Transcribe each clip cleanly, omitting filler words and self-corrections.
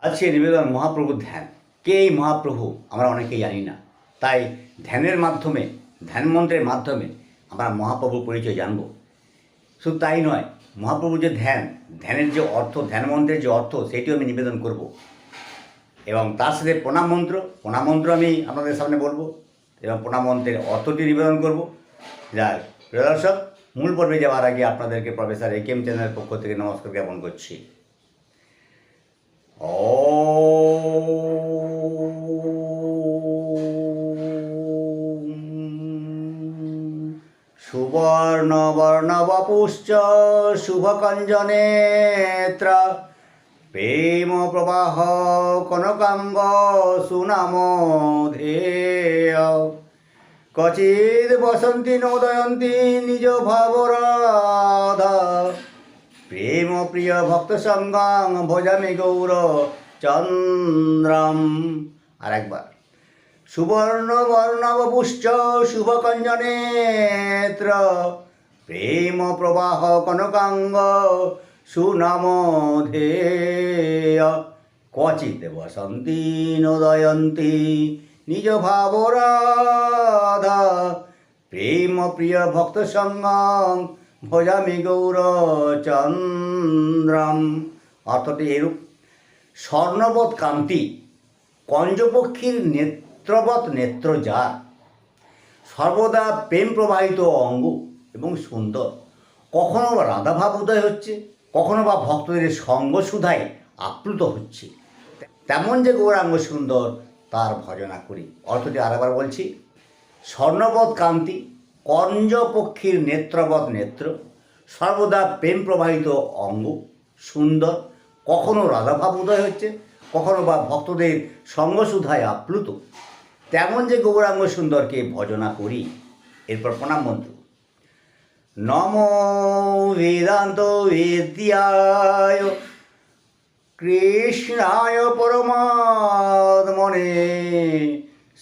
আজকে নিবেদন মহাপ্রভুর ধ্যান। কে এই মহাপ্রভু আমরা অনেকেই জানি না, তাই ধ্যানের মাধ্যমে, ধ্যান মন্ত্রের মাধ্যমে আমরা মহাপ্রভুর পরিচয় জানব। শুধু তাই নয়, মহাপ্রভুর যে ধ্যান, ধ্যানের যে অর্থ, ধ্যান মন্ত্রের যে অর্থ, সেটিও আমি নিবেদন করব। এবং তার সাথে প্রণাম মন্ত্র আমি আপনাদের সামনে বলবো এবং প্রণাম মন্ত্রের অর্থটি নিবেদন করব। যাই প্রিয় দর্শক, মূল পর্বে যাওয়ার আগে আপনাদেরকে প্রফেসর একেএম চ্যানেলের পক্ষ থেকে নমস্কার জ্ঞাপন করছি। সুবর্ণবর্ণবপুশ্চ শুভকঞ্জনেত্র প্রেম প্রবাহ কনকাঙ্গ সুনামধেয় ক্বচিৎ বসন্তি নোদয়ন্তি নিজ ভাবরাধা প্রেম প্রিয় ভক্ত সঙ্গাং ভজামি গৌর চন্দ্রম। আর একবার, সুবর্ণ বর্ণবপুশ্চ শুভকঞ্জনেত্র প্রেম প্রবাহ কনকাঙ্গ সুনামধেয় ক্বচিৎ বসন্তি নোদয়ন্তি নিজ ভাবরাধা প্রেম প্রিয় ভক্ত সঙ্গং ভজামি গৌর চন্দ্রম। অর্থটি এরূপ: স্বর্ণবৎ কান্তি, কঞ্জপক্ষীর নেত্রবৎ নেত্র যার, সর্বদা প্রেম প্রবাহিত অঙ্গ এবং সুন্দর, কখনো বা রাধাভাব উদয় হচ্ছে, কখনো বা ভক্তদের সঙ্গসুধায় আপ্লুত হচ্ছে, তেমন যে গৌরাঙ্গ সুন্দর তার ভজনা করি। অর্থটি আরেকবার বলছি: স্বর্ণবৎ কান্তি, কঞ্জপক্ষীর নেত্রবৎ নেত্র, সর্বদা প্রেম প্রবাহিত অঙ্গ, সুন্দর, কখনো রাধাভাব উদয় হচ্ছে, কখনো বা ভক্তদের সঙ্গসুধায় আপ্লুত, তেমন যে গৌরাঙ্গ সুন্দরকে ভজনা করি। এরপর প্রণাম মন্ত্র: নমো বেদান্ত বিদ্যায় কৃষ্ণায় পরমাত্মনে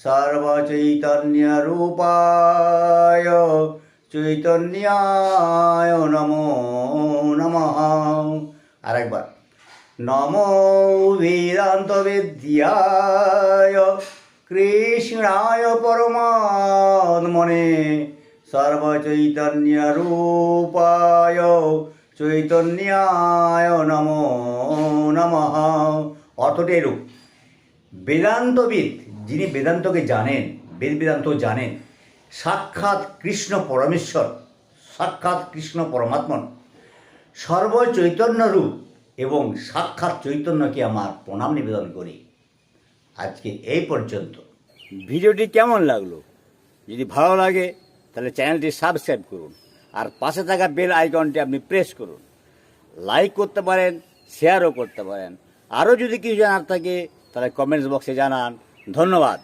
সর্বচৈতন্য রূপায় চৈতন্যায় নমো নমঃ। আরেকবার, নমো বেদান্ত বিদ্যায় কৃষ্ণায় পরমাত্মনে সর্বচৈতন্য রূপায় চৈতন্যায় নমো নমঃ। অর্থটি এরূপ: বেদান্তবিদ, যিনি বেদান্তকে জানেন, বেদান্ত জানেন, সাক্ষাৎ কৃষ্ণ পরমেশ্বর, সাক্ষাৎ কৃষ্ণ পরমাত্মন, সর্বচৈতন্য রূপ এবং সাক্ষাৎ চৈতন্যকে আমার প্রণাম নিবেদন করি। আজকে এই পর্যন্ত। ভিডিওটি কেমন লাগলো? যদি ভালো লাগে তাহলে চ্যানেলটি সাবস্ক্রাইব করুন আর পাশে থাকা বেল আইকনটি আপনি প্রেস করুন। লাইক করতে পারেন, শেয়ারও করতে পারেন। আরও যদি কিছু জানার থাকে তাহলে কমেন্টস বক্সে জানান। ধন্যবাদ।